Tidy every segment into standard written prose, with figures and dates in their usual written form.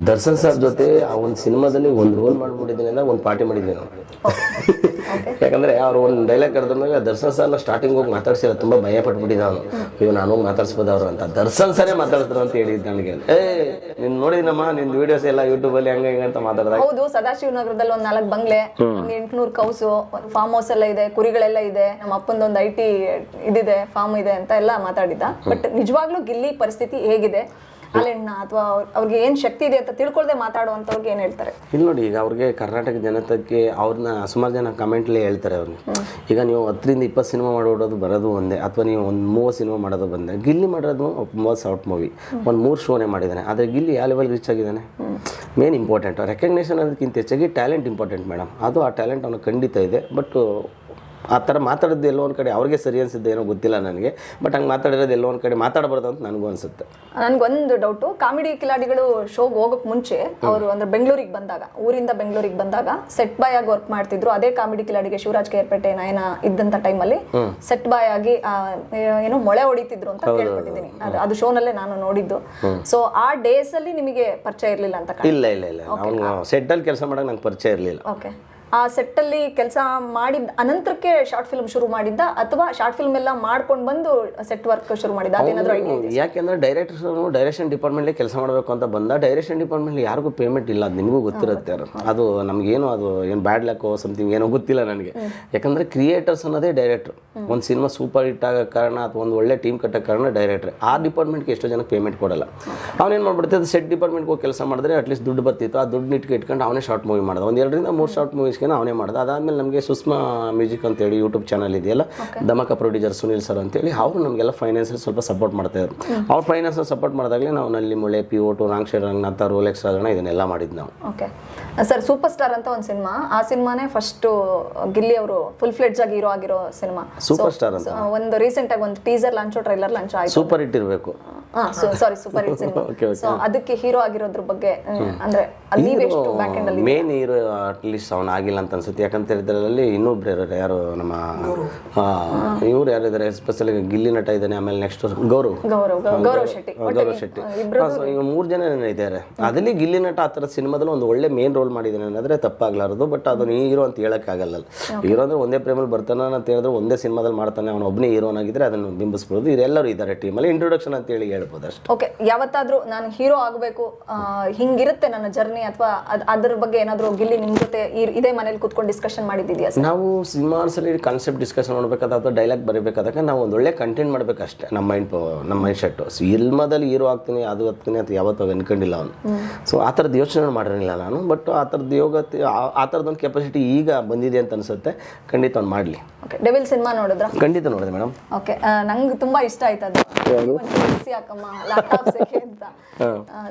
Darshan sir ಜೊತೆ ಆ ಒಂದು ಸಿನಿಮಾದಲ್ಲಿ ಒಂದು ರೋಲ್ ಮಾಡ್ಬಿಟ್ಟಿದ್ದೀನಿ ಅಂದ್ರೆ ಒಂದು ಪಾರ್ಟಿ ಮಾಡಿದ್ವಿ ನಾವು. ಯಾಕಂದ್ರೆ ಅವ್ರು ಒಂದು ಡೈಲಾಗ್ ಕರೆದಾಗ ದರ್ಶನ್ ಸರ್ನ ಸ್ಟಾರ್ಟಿಂಗ್ ಹೋಗಿ ಮಾತಾಡ್ಸಿಲ್ಲ, ತುಂಬಾ ಭಯ ಪಟ್ಬಿಟ್ಟಿದ್ದ ಅವನು. ಅಯ್ಯೋ ನಾನು ಹೋಗಿ ಮಾತಾಡ್ಸ್ಬೋದು ಅವ್ರು ಅಂತ. ದರ್ಶನ್ ಸರೇ ಮಾತಾಡ್ತಾರೆ ಅಂತ ಹೇಳಿದ್ದು ನನಗೆ. ನೀನ್ ನೋಡಿದಮ್ಮ ನಿನ್ ವಿಡಿಯೋಸ್ ಎಲ್ಲ ಯೂಟ್ಯೂಬ್ ಅಲ್ಲಿ ಹಂಗ ಅಂತ ಮಾತಾಡಿದಾಗ. ಹೌದು, ಸದಾಶಿವನಗರದಲ್ಲಿ ಒಂದ್ 4 ಬಂಗ್ಲೆ, 800 ಕೌಸು, ಫಾರ್ಮ್ ಹೌಸ್ ಎಲ್ಲ ಇದೆ, ಕುರಿಗಳೆಲ್ಲ ಇದೆ, ನಮ್ಮ ಅಪ್ಪಂದೊಂದು IT ಇದಿದೆ, ಫಾರ್ಮ್ ಇದೆ ಅಂತ ಎಲ್ಲ ಮಾತಾಡಿದ್ದ. ಬಟ್ ನಿಜವಾಗ್ಲೂ ಗಿಲ್ಲಿ ಪರಿಸ್ಥಿತಿ ಹೇಗಿದೆ, ಹಾಲೆಣ್ಣ ಅಥವಾ ಅವ್ರಿಗೆ ಏನ್ ಶಕ್ತಿ ಇದೆ ಅಂತ ತಿಳ್ಕೊಳ್ದೆ ಮಾತಾಡುವಂತವ್ರಿಗೆ ಏನ್ ಹೇಳ್ತಾರೆ? ಇಲ್ಲಿ ನೋಡಿ, ಈಗ ಅವ್ರಿಗೆ ಕರ್ನಾಟಕ ಜನತೆಗೆ ಅವ್ರನ್ನ ಸುಮಾರು ಜನ ಕಮೆಂಟ್ಲಿ ಹೇಳ್ತಾರೆ ಅವ್ರಿಗೆ. ಈಗ ನೀವು 10ರಿಂದ 20 ಸಿನಿಮಾ ಮಾಡೋದು ಬರೋದು ಒಂದೇ, ಅಥವಾ ನೀವು ಒಂದು 30 ಸಿನಿಮಾ ಮಾಡೋದು ಬಂದೆ. ಗಿಲ್ಲಿ ಮಾಡೋದು ಒಂದು ಶಾರ್ಟ್ ಮೂವಿ, ಒಂದು 3 ಶೋನೇ ಮಾಡಿದ್ದಾನೆ. ಆದರೆ ಗಿಲ್ಲಿ ಯಾವ ಲೆವೆಲ್ ರೀಚ್ ಆಗಿದ್ದಾನೆ? ಮೇನ್ ಇಂಪಾರ್ಟೆಂಟ್ ರೆಕಗ್ನೇಷನ್ ಅದಕ್ಕಿಂತ ಹೆಚ್ಚಾಗಿ ಟ್ಯಾಲೆಂಟ್ ಇಂಪಾರ್ಟೆಂಟ್ ಮೇಡಮ್. ಅದು ಆ ಟ್ಯಾಲೆಂಟ್ ಅವನು ಖಂಡಿತ ಇದೆ. ಬಟ್ ಆ ಥರ ಮಾತಾಡೋದು ಎಲ್ಲೋ ಒಂದು ಕಡೆ ಅವ್ರಿಗೆ ಸರಿ ಅನಿಸುತ್ತೆ, ಏನೋ ಗೊತ್ತಿಲ್ಲ ನನಗೆ. ಬಟ್ ಹಂಗೆ ಮಾತಾಡಿರೋದು ಎಲ್ಲೋ ಒಂದು ಕಡೆ ಮಾತಾಡಬಾರ್ದು ಅಂತ ನನಗೂ ಅನಿಸುತ್ತೆ. ನನಗೊಂದು ಡೌಟು, ಕಾಮಿಡಿ ಕಿಲಾಡಿಗಳು ಶೋಗೆ ಹೋಗೋಕ್ಕೆ ಮುಂಚೆ ಅವರು ಅಂದ್ರೆ ಬೆಂಗಳೂರಿಗೆ ಬಂದಾಗ, ಊರಿಂದ ಬೆಂಗಳೂರಿಗೆ ಬಂದಾಗ ಸೆಟ್ ಬಾಯ್ ಆಗಿ ವರ್ಕ್ ಮಾಡ್ತಿದ್ರು. ಅದೇ ಕಾಮಿಡಿ ಕಿಲಾಡಿಗೆ ಶಿವರಾಜ್ ಕೇರ್ಪೇಟೆ ನಯನ ಇದ್ದಂಥ ಟೈಮಲ್ಲಿ ಸೆಟ್ ಬಾಯ್ ಆಗಿ ಏನೋ ಮೊಳೆ ಹೊಡಿತಿದ್ರು ಅಂತ ಕೇಳ್ಪಟ್ಟಿದ್ದೀನಿ. ಅದು ಶೋನಲ್ಲೇ ನಾನು ನೋಡಿದ್ದು. ಸೊ ಆ ಡೇಸ್ ಅಲ್ಲಿ ನಿಮಗೆ ಪರಿಚಯ ಇರಲಿಲ್ಲ ಅಂತ? ಇಲ್ಲ ಇಲ್ಲ ಇಲ್ಲ, ಅವ್ನು ಸೆಟ್ಟಲ್ಲಿ ಕೆಲಸ ಮಾಡೋಕೆ ನಂಗೆ ಪರಿಚಯ ಇರಲಿಲ್ಲ. ಓಕೆ. ಆ ಸೆಟ್ ಅಲ್ಲಿ ಕೆಲಸ ಮಾಡಿದ ಅನಂತರಕ್ಕೆ ಶಾರ್ಟ್ ಫಿಲ್ಮ್ ಶುರು ಮಾಡಿದ್ದ, ಅಥವಾ ಶಾರ್ಟ್ ಫಿಲ್ಮ್ ಎಲ್ಲ ಮಾಡ್ಕೊಂಡು ಬಂದು ಸೆಟ್ ವರ್ಕ್ ಶುರು ಮಾಡಿದ್ದ? ಅದೇನಾದ್ರೂ ಐಡಿಯಾ ಇದೆಯಾ? ಯಾಕೆಂದ್ರೆ ಡೈರೆಕ್ಷನ್ ಡಿಪಾರ್ಟ್ಮೆಂಟ್ಲಿ ಕೆಲಸ ಮಾಡಬೇಕು ಅಂತ ಬಂದ. ಡೈರೆಕ್ಷನ್ ಡಿಪಾರ್ಟ್ಮೆಂಟ್ಲಿ ಯಾರಿಗೂ ಪೇಮೆಂಟ್ ಇಲ್ಲ, ಅದು ನಿಮಗೂ ಗೊತ್ತಿರುತ್ತೆ. ಅದು ನಮಗೇನು ಅದು ಏನು ಬ್ಯಾಡ್ ಲಕ್ಕೋ ಸಮಥಿಂಗ್ ಏನೋ ಗೊತ್ತಿಲ್ಲ ನನಗೆ. ಯಾಕಂದ್ರೆ ಕ್ರಿಯೇಟರ್ಸ್ ಅನ್ನೋದೇ ಡೈರೆಕ್ಟ್ರು. ಒಂದು ಸಿನಿಮಾ ಸೂಪರ್ ಹಿಟ್ ಆಗೋ ಕಾರಣ ಅಥವಾ ಒಂದು ಒಳ್ಳೆ ಟೀಮ್ ಕಟ್ಟೋ ಕಾರಣ ಡೈರೆಕ್ಟ್ರೆ. ಆ ಡಿಪಾರ್ಟ್ಮೆಂಟ್ಗೆ ಎಷ್ಟೋ ಜನಕ್ಕೆ ಪೇಮೆಂಟ್ ಕೊಡಲ್ಲ. ಅವನೇನು ಮಾಡ್ಬಿಡ್ತಿದ್ದ, ಸೆಟ್ ಡಿಪಾರ್ಟ್ಮೆಂಟ್ಗೆ ಹೋಗಿ ಕೆಲಸ ಮಾಡಿದ್ರೆ ಅಟ್ಲೀಸ್ಟ್ ದುಡ್ಡು ಬರ್ತಿತ್ತು. ಆ ದುಡ್ಡು ಇಟ್ಕೊಂಡು ಅವನೇ ಶಾರ್ಟ್ ಮೂವಿ ಮಾಡ್ದ. ಒಂದು 2ರಿಂದ 3 ಶಾರ್ಟ್ ಮೂವೀಸ್ಗೆ ಅವನೇ ಮಾಡ್ದ. ಅದಾದ್ಮೇಲೆ ನಮಗೆ ಸುಷ್ಮಾ ಮ್ಯೂಸಿಕ್ ಅಂತೇಳಿ ಯೂಟ್ಯೂಬ್ ಚಾನಲ್ ಇದೆಯಲ್ಲ, ಧಮಕ ಪ್ರೊಡ್ಯೂಸರ್ ಸುನಿಲ್ ಸರ್ ಅಂತೇಳಿ, ಅವರು ನಮಗೆಲ್ಲ ಫೈನಾನ್ಸಲ್ಲಿ ಸ್ವಲ್ಪ ಸಪೋರ್ಟ್ ಮಾಡ್ತಾ ಇದ್ರು. ಅವ್ರ ಫೈನಾನ್ಸಲ್ಲಿ ಸಪೋರ್ಟ್ ಮಾಡಿದಾಗಲೇ ನಾವು ನಲ್ಲಿ ಮುಳೆ, PO2, ರಾಂಕ್ಷೇರ್ ರಂಗನಾಥ, ರೋಲೆಕ್ಸ್ ರಾಜಣ್ಣ ಇದನ್ನೆಲ್ಲ ಮಾಡಿದ್ದು ನಾವು. ಓಕೆ ಸರ್, ಸೂಪರ್ ಸ್ಟಾರ್ ಅಂತ ಒಂದು ಸಿನಿಮಾ, ಆ ಸಿನಿಮಾನೇ ಫಸ್ಟ್ ಗಿಲ್ಲಿ ಅವರು ಫುಲ್ ಫ್ಲೆಡ್ಜ್ ಆಗಿ ಹೀರೋ ಆಗಿರೋ ಸಿನಿಮಾ. ಸೂಪರ್ ಸ್ಟಾರ್ ಅಂತ ಒಂದು ರೀಸೆಂಟ್ ಆಗಿ ಒಂದು ಟೀಸರ್ ಲಾಂಚ್, ಟ್ರೈಲರ್ ಲಾಂಚ್ ಆಯ್ತು. ಸೂಪರ್ ಹಿಟ್ ಇರಬೇಕು. ಸಾರಿ, ಸೂಪರ್ ಹಿಟ್ ಸಿನಿಮಾ. ಸೊ ಅದಕ್ಕೆ ಹೀರೋ ಆಗಿರೋದ್ರ ಬಗ್ಗೆ ಅಂದ್ರೆ ನೀವೆಷ್ಟು ಬ್ಯಾಕ್ ಎಂಡ್ ಅಲ್ಲಿ ಮೇನ್ ಹೀರೋ ಅಟ್ಲೀಸ್ಟ್ ಅವನು ಆಗಿಲ್ಲ ಅಂತ ಅನ್ಸುತ್ತೆ. ಯಾಕಂತ ಹೇಳಿದ್ರಲ್ಲಿ ಇನ್ನೊಬ್ರು ಇದ್ದಾರೆ, ಯಾರು ನಮ್ಮ ಇವ್ರು ಯಾರಿದ್ದಾರೆ, ಎಸ್ಪೆಷಲಿ ಗಿಲ್ಲಿ ನಟ ಇದ್ದಾನೆ, ಆಮೇಲೆ ನೆಕ್ಸ್ಟ್ ಗೌರವ್ ಶೆಟ್ಟಿ. ಈಗ 3 ಜನ ಇದ್ದಾರೆ. ಅದಲ್ಲಿ ಗಿಲ್ಲಿ ನಟ ಆ ಥರ ಸಿನಿಮಾದಲ್ಲಿ ಒಂದು ಒಳ್ಳೆ ಮೇನ್ ರೋಲ್ ಮಾಡಿದ್ದಾನೆ ಅನ್ನೋದ್ರೆ ತಪ್ಪಾಗ್ಲಾರದು. ಬಟ್ ಅದನ್ನ ಹೀರೋ ಅಂತ ಹೇಳೋಕ್ಕಾಗಲ್ಲ. ಹೀರೋ ಅಂದ್ರೆ ಒಂದೇ ಪ್ರೇಮಲ್ಲಿ ಬರ್ತಾನೆ ಅಂತ ಹೇಳಿದ್ರೆ ಒಂದೇ ಸಿನಿಮಾದಲ್ಲಿ ಮಾಡ್ತಾನೆ, ಅವನು ಒಬ್ಬನೇ ಹೀರೋನಾಗಿದ್ರೆ ಅದನ್ನು ಬಿಂಬಿಸ್ಬೋದು. ಇದೆಲ್ಲರೂ ಇದ್ದಾರೆ ಟೀಮಲ್ಲಿ. ಇಂಟ್ರೊಡಕ್ಷನ್ ಅಂತ ಹೇಳಿ ಹೇಳ್ಬೋದು ಅಷ್ಟೇ. ಓಕೆ, ಯಾವತ್ತಾದ್ರೂ ನಾನು ಹೀರೋ ಆಗಬೇಕು ಹಿಂಗಿರುತ್ತೆ ನನ್ನ ಜರ್ನಿ, ಅಥವಾ ಅದ್ರ ಬಗ್ಗೆ ಏನಾದರೂ ಗಿಲ್ಲಿ ನಿಮ್ಮ ಜೊತೆ ಇದೇ ಮನೇಲಿ ಕೂತ್ಕೊಂಡು ಡಿಸ್ಕಷನ್ ಮಾಡಿದ್ದಿದೆಯಾ? ನಾವು ಸಿನಿಮಾಸಲ್ಲಿ ಕಾನ್ಸೆಪ್ಟ್ ಡಿಸ್ಕಷನ್ ಮಾಡ್ಬೇಕಾದ ಅಥವಾ ಡೈಲಾಗ್ ಬರೀಬೇಕಾದಾಗ ನಾವು ಒಂದು ಒಳ್ಳೆ ಕಂಟೆಂಟ್ ಮಾಡಬೇಕಷ್ಟೇ. ನಮ್ಮ ಮೈಂಡ್ ಸೆಟ್ಟು ಸಿನಿಮಾದಲ್ಲಿ ಹೀರೋ ಆಗ್ತೀನಿ, ಅದು ಆಗ್ತೀನಿ ಅಂತ ಯಾವತ್ತೂ ಅನ್ಕೊಂಡಿಲ್ಲ ಅವನು. ಸೊ ಆ ಥರದ್ದು ಯೋಚನೆ ಮಾಡಿರಲಿಲ್ಲ ನಾನು. ಬಟ್ ಆ ಥರದ್ದು ಆ ಥರದೊಂದು ಕೆಪಾಸಿಟಿ ಈಗ ಬಂದಿದೆ ಅಂತ ಅನ್ಸುತ್ತೆ. ಖಂಡಿತ ಅವ್ನು ಮಾಡಲಿ. ಓಕೆ, ಡೆವಿಲ್ ಸಿನಿಮಾ ನೋಡಿದ್ರಾ? ಖಂಡಿತ ನೋಡಿದೆ ಮೇಡಮ್. ಓಕೆ, ನಂಗೆ ತುಂಬಾ ಇಷ್ಟ ಆಯ್ತು ಅದು.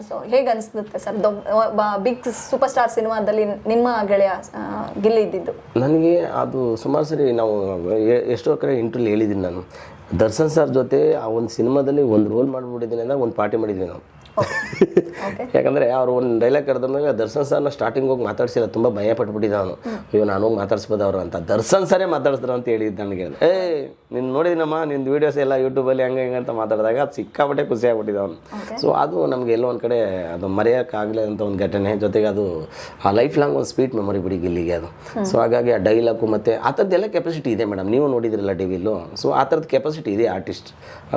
ಸೊ ಹೇಗೆ ಅನಿಸುತ್ತೆ ಸರ್, ಬಿಗ್ ಸೂಪರ್ ಸ್ಟಾರ್ ಸಿನಿಮಾದಲ್ಲಿ ನಿಮ್ಮ ಗೆಳೆಯ ಗಿಲ್ಲಿ ಇದ್ದಿದ್ದು? ನನಗೆ ಅದು ಸುಮಾರು ಸರಿ ನಾವು ಎಷ್ಟೋ ಕಡೆ ಇಂಟರ್ವ್ಯೂ ಹೇಳಿದ್ದೀನಿ ನಾನು. ದರ್ಶನ್ ಸರ್ ಜೊತೆ ಆ ಒಂದು ಸಿನಿಮಾದಲ್ಲಿ ಒಂದು ರೋಲ್ ಮಾಡಿಬಿಟ್ಟಿದ್ದೀನಿ ಅಂದರೆ ಒಂದು ಪಾರ್ಟಿ ಮಾಡಿದ್ವಿ ನಾವು. ಯಾಕಂದರೆ ಅವ್ರು ಒಂದು ಡೈಲಾಗ್ ಕರೆದಾಗ ದರ್ಶನ್ ಸರ್ನ ಸ್ಟಾರ್ಟಿಂಗ್ ಹೋಗಿ ಮಾತಾಡ್ಸಿಲ್ಲ, ತುಂಬ ಭಯ ಪಟ್ಬಿಟ್ಟಿದ್ದ ಅವನು. ಅಯ್ಯೋ ನಾನು ಹೋಗಿ ಮಾತಾಡ್ಸ್ಬೋದು ಅವರು ಅಂತ. ದರ್ಶನ್ ಸರೇ ಮಾತಾಡ್ತಾರೆ ಅಂತ ಹೇಳಿದ್ದು ನನಗೆ. ನೀನು ನೋಡಿದಮ್ಮ ನಿನ್ನ ವೀಡಿಯೋಸ್ ಎಲ್ಲ ಯೂಟ್ಯೂಬಲ್ಲಿ ಹಂಗೆ ಅಂತ ಮಾತಾಡಿದಾಗ ಅದು ಸಿಕ್ಕಾಪಟ್ಟೆ ಖುಷಿ ಆಗ್ಬಿಟ್ಟಿದ್ದ ಅವನು. ಸೊ ಅದು ನಮಗೆ ಎಲ್ಲೋ ಒಂದು ಕಡೆ ಅದು ಮರೆಯೋಕ್ಕಾಗಲಿ ಅಂತ ಒಂದು ಘಟನೆ. ಜೊತೆಗೆ ಅದು ಆ ಲೈಫ್ ಲಾಂಗ್ ಒಂದು ಸ್ವೀಟ್ ಮೆಮೊರಿ ಬಿಡಿ ಗಿಲ್ಲಿಗೆ ಅದು. ಸೊ ಹಾಗಾಗಿ ಆ ಡೈಲಾಗು ಮತ್ತು ಆ ಥರದ್ದೆಲ್ಲ ಕೆಪಾಸಿಟಿ ಇದೆ ಮೇಡಮ್. ನೀವು ನೋಡಿದ್ರಲ್ಲ ಟಿವಿಲು. ಸೊ ಆ ಥರದ ಕೆಪಾಸಿಟಿ ಇದೆ ಆರ್ಟಿಸ್ಟ್.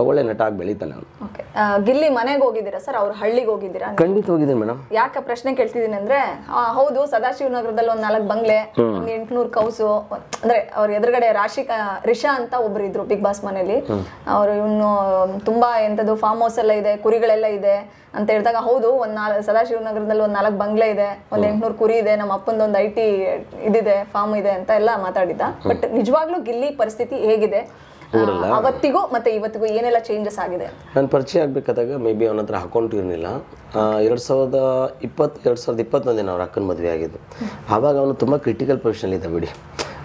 ಒಳ್ಳೆ ನಟ ಆಗಿ ಬೆಳೀತಾನೆ ಅವನು. ಓಕೆ, ಗಿಲ್ಲಿ ಮನೆಗೆ ಹೋಗಿದ್ದೀರಾ ಸರ್? ಅವ್ರ ಹಳ್ಳಿಗೆ ಹೋಗಿದ್ದೀರಾ? ಖಂಡಿತ ಹೋಗಿದ್ದೀನಿ ಮೇಡಮ್. ಯಾಕೆ ಪ್ರಶ್ನೆ ಕೇಳ್ತಿದ್ದೀನಿ ಅಂದ್ರೆ, ಹೌದು, ಸದಾಶಿವನಗರದಲ್ಲಿ ಒಂದು 4 ಬಂಗ್ಲೆ, 800 ಕೌಸು, ಅಂದ್ರೆ ಅವ್ರ ಎದುರುಗಡೆ ರಿಷಾ ಅಂತ ಒಬ್ರು ಇದ್ರು ಬಿಗ್ ಬಾಸ್ ಮನೇಲಿ. ಅವರು ಇನ್ನು ತುಂಬಾ ಎಂತದ್ದು ಫಾರ್ಮ್ ಹೌಸ್ ಎಲ್ಲ ಇದೆ, ಕುರಿಗಳೆಲ್ಲ ಇದೆ ಅಂತ ಹೇಳಿದಾಗ, ಹೌದು, ಸದಾಶಿವನಗರದಲ್ಲಿ ಒಂದು 4 ಬಂಗ್ಲೆ ಇದೆ, ಒಂದು 800 ಕುರಿ ಇದೆ, ನಮ್ಮ ಅಪ್ಪಂದೊಂದು IT ಇದಿದೆ, ಫಾರ್ಮ್ ಇದೆ ಅಂತ ಎಲ್ಲ ಮಾತಾಡಿದ್ದ. ಬಟ್ ನಿಜವಾಗ್ಲೂ ಗಿಲ್ಲಿ ಪರಿಸ್ಥಿತಿ ಹೇಗಿದೆ ಅವತ್ತಿಗೂ ಮತ್ತೆ ಇವತ್ತಿಗೂ, ಏನೆಲ್ಲ ಚೇಂಜಸ್ ಆಗಿದೆ? ನಾನು ಪರಿಚಯ ಆಗಬೇಕಾದಾಗ ಮೇ ಬಿ ಅವನ ಹತ್ರ ಅಕೌಂಟ್ ಇರಲಿಲ್ಲ. 2021 ಅವ್ರ ಅಕ್ಕನ ಮದುವೆ ಆಗಿದ್ದು. ಆವಾಗ ಅವನು ತುಂಬ ಕ್ರಿಟಿಕಲ್ ಪೊಸಿಷನ್ ಇದ್ದ ಬಿಡಿ.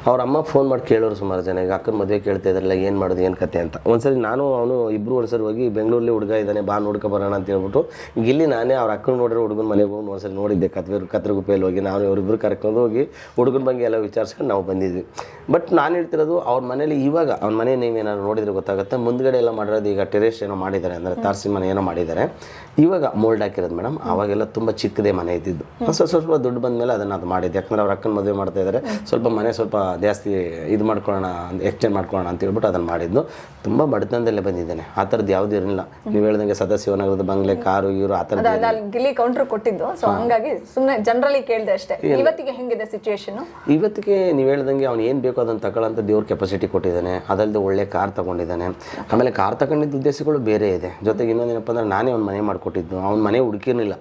ಅವ್ರ ಅಮ್ಮ ಫೋನ್ ಮಾಡಿ ಕೇಳೋರು ಸುಮಾರು ಜನ, ಈಗ ಅಕ್ಕನ ಮದುವೆ ಕೇಳ್ತಾ ಇದ್ರಲ್ಲ ಏನು ಮಾಡೋದು ಏನು ಕತೆ ಅಂತ. ಒಂದ್ಸರಿ ನಾನು ಅವನು ಇಬ್ಬರು ಒಂದ್ಸರಿ ಹೋಗಿ ಬೆಂಗಳೂರಲ್ಲಿ ಹುಡುಗ ಇದ್ದಾನೆ ಬಾ ನೋಡ್ಕೊ ಬರೋಣ ಅಂತ ಹೇಳ್ಬಿಟ್ಟು ಗಿಲ್ಲಿ ನಾನೇ ಅವ್ರ ಅಕ್ಕನ ನೋಡಿರೋ ಹುಡುಗನ ಮನೆಗೆ ಹೋಗಿ ಒಂದ್ಸರಿ ನೋಡಿದ್ದೆ ಕತ್ರಗುಪ್ಪೆಯಲ್ಲಿ ಹೋಗಿ. ನಾವು ಇವರಿಬ್ಬರು ಕರ್ಕೊಂಡು ಹೋಗಿ ಹುಡುಗನ ಬಗ್ಗೆ ಎಲ್ಲ ವಿಚಾರಿಸ್ಕೊಂಡು ನಾವು ಬಂದಿದ್ವಿ. ಬಟ್ ನಾನು ಹೇಳ್ತಿರೋದು ಅವ್ರ ಮನೇಲಿ ಇವಾಗ ಅವ್ನ ಮನೆ ನೀವೇನಾದ್ರು ನೋಡಿದ್ರೆ ಗೊತ್ತಾಗುತ್ತೆ, ಮುಂದ್ಗಡೆ ಎಲ್ಲ ಮಾಡಿರೋದು ಈಗ ಟೆರೇಸ್ ಏನೋ ಮಾಡಿದ್ದಾರೆ, ಅಂದರೆ ತಾರಸಿ ಮನೆ ಏನೋ ಮಾಡಿದ್ದಾರೆ, ಇವಾಗ ಮೋಲ್ಡ್ ಹಾಕಿರೋದು ಮೇಡಮ್. ಅವಾಗೆಲ್ಲ ತುಂಬ ಚಿಕ್ಕದೇ ಮನೆ ಇದ್ದಿದ್ದು, ಸ್ವಲ್ಪ ದುಡ್ಡು ಬಂದಮೇಲೆ ಅದನ್ನು ಅದು ಮಾಡಿದ್ದೆ. ಯಾಕಂದರೆ ಅವ್ರ ಅಕ್ಕನ ಮದುವೆ ಮಾಡ್ತಾ ಇದ್ದಾರೆ, ಸ್ವಲ್ಪ ಮನೆ ಸ್ವಲ್ಪ ಜಾಸ್ತಿ ಇದು ಮಾಡ್ಕೊಳ್ಳೋಣ, ಎಕ್ಸ್ಟೆಂಡ್ ಮಾಡ್ಕೊಳ್ಳೋಣ ಅಂತ ಹೇಳ್ಬಿಟ್ಟು ಅದನ್ನು ಮಾಡಿದ್ದು. ತುಂಬ ಬಡತನದಲ್ಲೇ ಬಂದಿದ್ದೇನೆ, ಆ ಥರದ್ದು ಯಾವುದೂ ಇರಲಿಲ್ಲ. ನೀವು ಹೇಳ್ದಂಗೆ ಸದಾಶಿವನಗರದ ಬಂಗ್ಲೆ, ಕಾರು ಇವರು ಆ ಥರದ್ದು ಗಿಲ್ಲಿ ಕೌಂಟರ್ ಕೊಟ್ಟಿದ್ದು. ಸೊ ಹಂಗಾಗಿ ಸುಮ್ಮನೆ ಜನರಲಿ ಕೇಳಿದೆ ಅಷ್ಟೇ. ಇವತ್ತಿಗೆ ಹೆಂಗಿದೆ ಸಿಚುವೇಶನ್? ಇವತ್ತಿಗೆ ನೀವು ಹೇಳ್ದಂಗೆ ಅವ್ನು ಏನು ಬೇಕೋ ಅದನ್ನು ತಗೊಳ್ಳೋಂಥ ದೇವ್ರ ಕೆಪಾಸಿಟಿ ಕೊಟ್ಟಿದ್ದಾನೆ. ಅದಲ್ಲದೆ ಒಳ್ಳೆ ಕಾರ್ ತಗೊಂಡಿದ್ದಾನೆ. ಆಮೇಲೆ ಕಾರ್ ತಗೊಂಡಿದ್ದ ಉದ್ದೇಶಗಳು ಬೇರೆ ಇದೆ. ಜೊತೆಗೆ ಇನ್ನೊಂದೇನಪ್ಪ ಅಂದರೆ ನಾನೇ ಅವ್ನ ಮನೆ ಮಾಡಿಕೊಟ್ಟಿದ್ದು. ಅವ್ನ ಮನೆ ಹುಡುಕಿರ್ಲಿಲ್ಲ,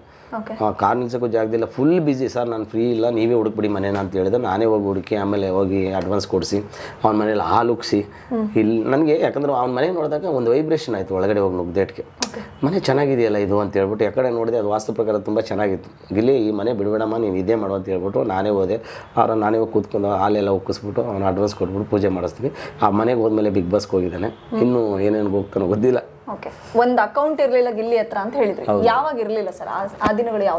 ಕಾರ್ ನಿಲ್ಸೋಕ್ಕೂ ಜಾಗದಿಲ್ಲ, ಫುಲ್ ಬಿಸಿ. ಸರ್ ನಾನು ಫ್ರೀ ಇಲ್ಲ, ನೀವೇ ಹುಡುಕ್ಬಿಡಿ ಮನೇನ ಅಂತ ಹೇಳಿದ್ರೆ ನಾನೇ ಹೋಗಿ ಹುಡುಕಿ ಆಮೇಲೆ ಹೋಗಿ ಅಡ್ವಾನ್ಸ್ ಕೊಡಿಸಿ ಅವ್ನ ಮನೇಲಿ ಹಾಲು ಉಕ್ಸಿ ಇಲ್ಲಿ ನನಗೆ. ಯಾಕಂದ್ರೆ ಅವ್ನ ಮನೆ ನೋಡಿದಾಗ ಒಂದು ವೈಬ್ರೇಷನ್ ಆಯಿತು ಒಳಗಡೆ ಹೋಗಿ ನುಗ್ಗದೇಟ್ಗೆ, ಮನೆ ಚೆನ್ನಾಗಿದೆಯಲ್ಲ ಇದು ಅಂತ ಹೇಳ್ಬಿಟ್ಟು. ಯಾಕಡೆ ನೋಡಿದೆ ಅದು ವಾಸ್ತು ಪ್ರಕಾರ ತುಂಬ ಚೆನ್ನಾಗಿತ್ತು. ಗಿಲ್ಲಿ ಈ ಮನೆ ಬಿಡಬೇಡಮ್ಮ, ನೀವು ಇದೇ ಮಾಡು ಅಂತ ಹೇಳ್ಬಿಟ್ಟು ನಾನೇ ಹೋದೆ. ಅವ್ರ ನಾನೇ ಹೋಗಿ ಕೂತ್ಕೊಂಡು ಹಾಲೆಲ್ಲ ಉಕ್ಕಿಸ್ಬಿಟ್ಟು ಅವ್ನು ಅಡ್ವಾನ್ಸ್ ಕೊಟ್ಬಿಟ್ಟು ಪೂಜೆ ಮಾಡಿಸ್ತೀವಿ. ಆ ಮನೆಗೆ ಹೋದ್ಮೇಲೆ ಬಿಗ್ ಬಾಸ್ಗೆ ಹೋಗಿದ್ದಾನೆ, ಇನ್ನೂ ಏನೇನು ಹೋಗ್ತಾನೋ ಗೊತ್ತಿಲ್ಲ. ಓಕೆ, ಒಂದು ಅಕೌಂಟ್ ಇರಲಿಲ್ಲ ಗಿಲ್ಲಿ ಹತ್ರ ಅಂತ ಹೇಳಿದ್ರಿ, ಯಾವಾಗ ಇರಲಿಲ್ಲ ಸರ್ ಆ ದಿನಗಳು? ಯಾವ